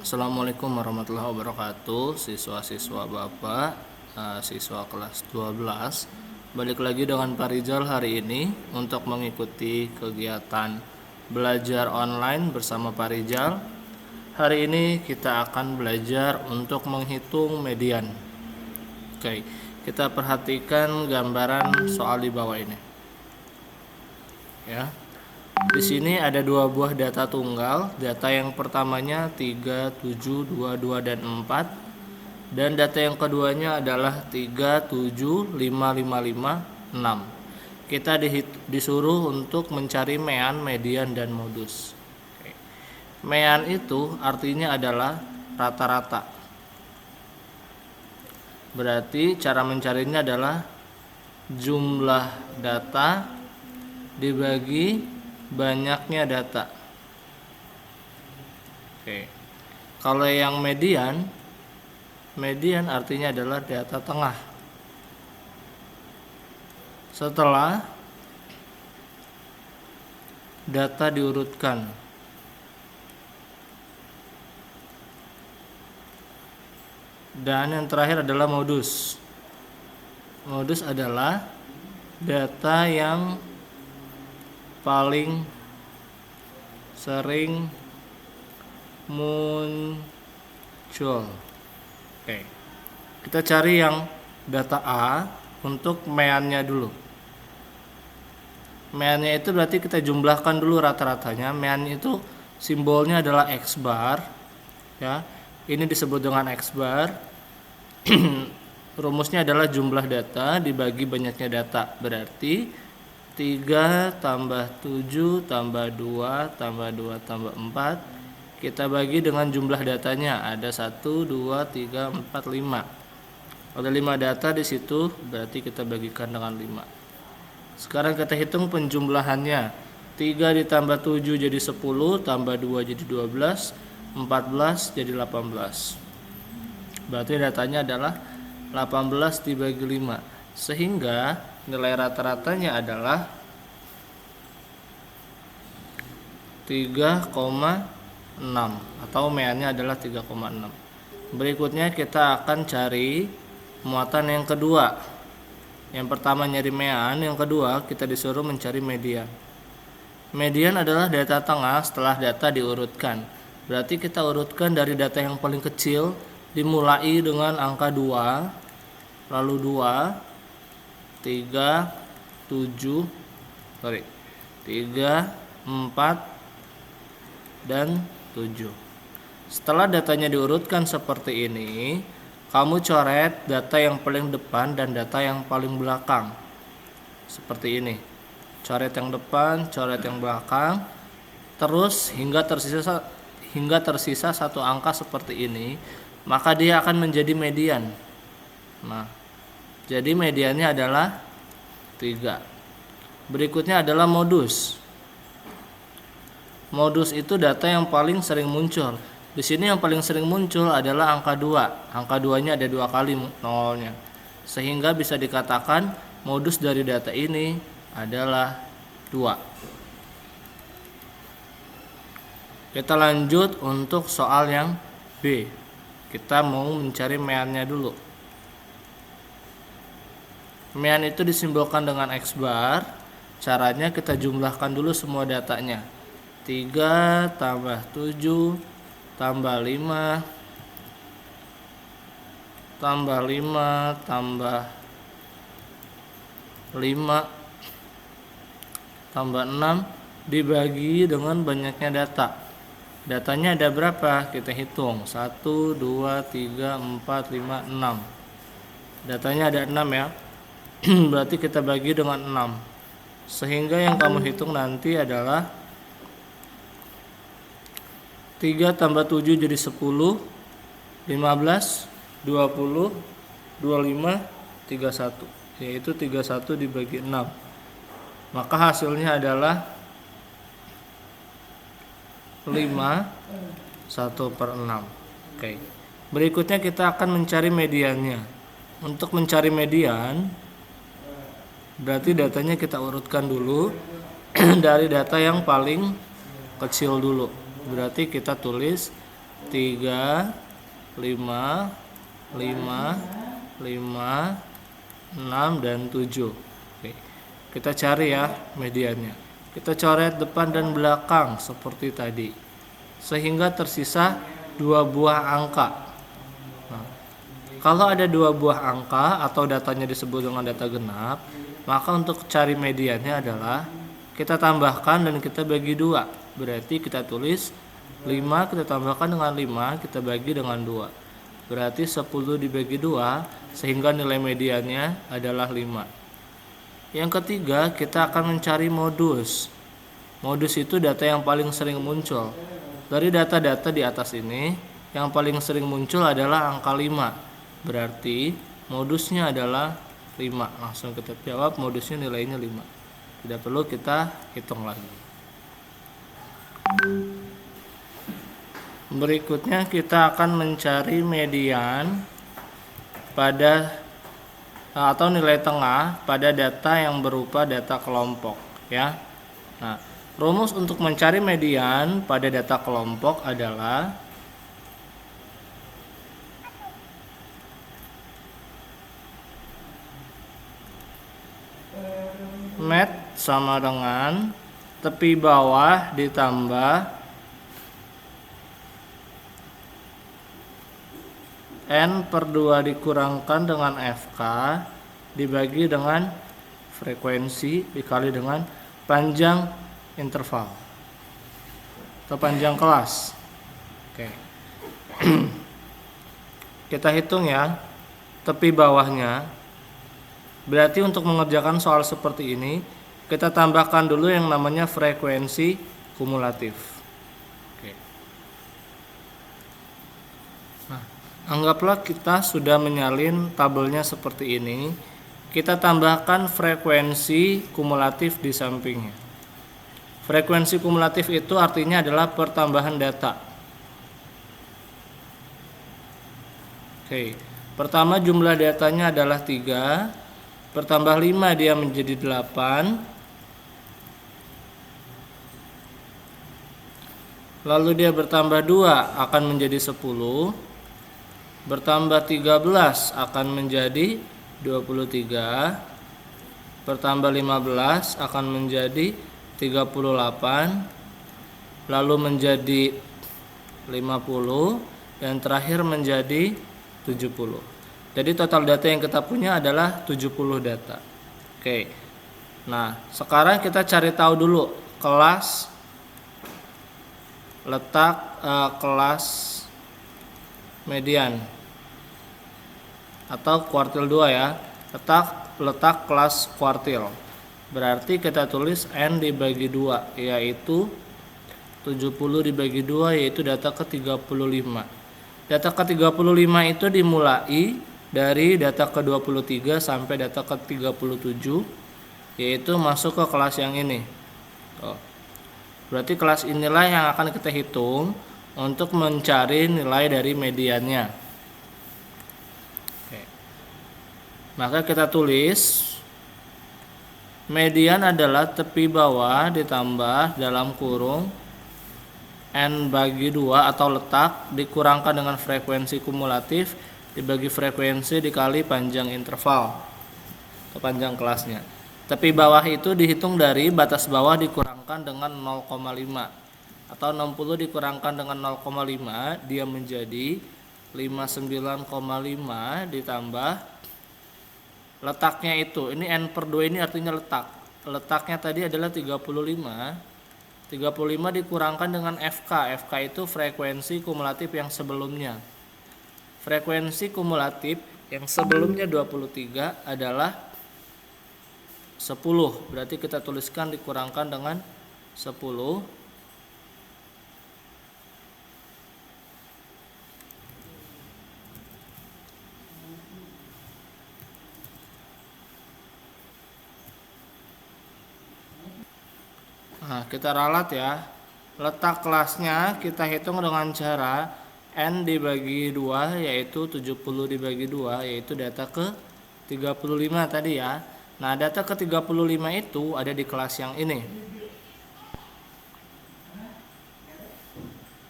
Assalamualaikum warahmatullahi wabarakatuh, siswa-siswa Bapak, siswa kelas 12. Balik lagi dengan Pak Rizal hari ini untuk mengikuti kegiatan belajar online bersama Pak Rizal. Hari ini kita akan belajar untuk menghitung median. Oke, kita perhatikan gambaran soal di bawah ini. Ya. Di sini ada dua buah data tunggal. Data yang pertamanya 3, 7, 2, 2, dan 4. Dan data yang keduanya adalah 3, 7, 5, 5, 5, 6. Kita disuruh untuk mencari mean, median, dan modus. Mean itu artinya adalah rata-rata. Berarti cara mencarinya adalah jumlah data dibagi banyaknya data. Oke. Kalau yang median artinya adalah data tengah. Setelah data diurutkan. Dan yang terakhir adalah modus. Modus adalah data yang paling sering muncul. Oke. Kita cari yang data A untuk meannya dulu. Meannya itu berarti kita jumlahkan dulu rata-ratanya. Mean itu simbolnya adalah X bar, ya. Ini disebut dengan X bar. Rumusnya adalah jumlah data dibagi banyaknya data. Berarti 3 tambah 7 tambah 2 tambah 2 tambah 4 kita bagi dengan jumlah datanya. Ada 1, 2, 3, 4, 5. Ada 5 data di situ, berarti kita bagikan dengan 5. Sekarang kita hitung penjumlahannya. 3 ditambah 7 jadi 10, tambah 2 jadi 12, 14 jadi 18. Berarti datanya adalah 18 dibagi 5. Sehingga nilai rata-ratanya adalah 3,6 atau meannya adalah 3,6. Berikutnya kita akan cari muatan yang kedua. Yang pertama nyari mean, yang kedua kita disuruh mencari median. Median adalah data tengah setelah data diurutkan. Berarti kita urutkan dari data yang paling kecil, dimulai dengan angka 2, lalu 2, 3, 4, dan 7. Setelah datanya diurutkan seperti ini, kamu coret data yang paling depan dan data yang paling belakang. Seperti ini. Coret yang depan, coret yang belakang. Terus hingga tersisa satu angka seperti ini, maka dia akan menjadi median. Nah, jadi mediannya adalah 3. Berikutnya adalah modus. Modus itu data yang paling sering muncul. Di sini yang paling sering muncul adalah angka 2. Angka 2-nya ada 2 kali nolnya. Sehingga bisa dikatakan modus dari data ini adalah 2. Kita lanjut untuk soal yang B. Kita mau mencari meannya dulu. Mean itu disimbolkan dengan X bar. Caranya kita jumlahkan dulu semua datanya. 3 tambah 7 tambah 5 tambah 5 tambah 5 tambah 6 dibagi dengan banyaknya data. Datanya ada berapa? Kita hitung. 1, 2, 3, 4, 5, 6. Datanya ada 6 ya. Berarti kita bagi dengan 6. Sehingga yang kamu hitung nanti adalah 3 tambah 7 jadi 10, 15, 20, 25, 31. Yaitu 31 dibagi 6. Maka hasilnya adalah 5, 1/6. Oke. Berikutnya kita akan mencari mediannya. Untuk mencari median, berarti datanya kita urutkan dulu dari data yang paling kecil dulu. Berarti kita tulis 3, 5, 5, 5, 6, dan 7. Oke. Kita cari ya mediannya. Kita coret depan dan belakang seperti tadi, sehingga tersisa 2 buah angka. Nah, kalau ada 2 buah angka atau datanya disebut dengan data genap, maka untuk cari mediannya adalah kita tambahkan dan kita bagi 2. Berarti kita tulis 5 kita tambahkan dengan 5, kita bagi dengan 2. Berarti 10 dibagi 2, sehingga nilai mediannya adalah 5. Yang ketiga, kita akan mencari modus. Modus itu data yang paling sering muncul. Dari data-data di atas ini, yang paling sering muncul adalah angka 5. Berarti modusnya adalah 5. Langsung kita jawab, modusnya nilainya 5. Tidak perlu kita hitung lagi. Berikutnya kita akan mencari median pada atau nilai tengah pada data yang berupa data kelompok ya. Nah, rumus untuk mencari median pada data kelompok adalah MET sama dengan tepi bawah ditambah N/2 dikurangkan dengan FK dibagi dengan frekuensi dikali dengan panjang interval atau panjang kelas. Oke. Kita hitung ya tepi bawahnya. Berarti untuk mengerjakan soal seperti ini, kita tambahkan dulu yang namanya frekuensi kumulatif. Anggaplah kita sudah menyalin tabelnya seperti ini. Kita tambahkan frekuensi kumulatif di sampingnya. Frekuensi kumulatif itu artinya adalah pertambahan data. Oke. Pertama jumlah datanya adalah 3. Bertambah 5 dia menjadi 8. Lalu dia bertambah 2 akan menjadi 10. Bertambah 13 akan menjadi 23. Bertambah 15 akan menjadi 38. Lalu menjadi 50. Dan terakhir menjadi 70. Jadi total data yang kita punya adalah 70 data. Oke. Nah, sekarang kita cari tahu dulu kelas kelas median atau kuartil 2 ya. Letak kelas kuartil. Berarti kita tulis N dibagi 2 yaitu 70 dibagi 2 yaitu data ke-35. Data ke-35 itu dimulai dari data ke-23 sampai data ke-37 yaitu masuk ke kelas yang ini. Berarti kelas inilah yang akan kita hitung untuk mencari nilai dari mediannya. Maka kita tulis median adalah tepi bawah ditambah dalam kurung N bagi 2 atau letak dikurangkan dengan frekuensi kumulatif dibagi frekuensi dikali panjang interval atau panjang kelasnya. Tepi bawah itu dihitung dari batas bawah dikurangkan dengan 0,5 atau 60 dikurangkan dengan 0,5 dia menjadi 59,5 ditambah letaknya itu. Ini N/2 ini artinya letak. Letaknya tadi adalah 35. 35 dikurangkan dengan FK. FK itu frekuensi kumulatif yang sebelumnya. Frekuensi kumulatif yang sebelumnya 23 adalah 10. Berarti kita tuliskan dikurangkan dengan 10. Nah, kita ralat ya. Letak kelasnya kita hitung dengan cara N dibagi 2 yaitu 70 dibagi 2 yaitu data ke-35 tadi ya. Nah, data ke-35 itu ada di kelas yang ini.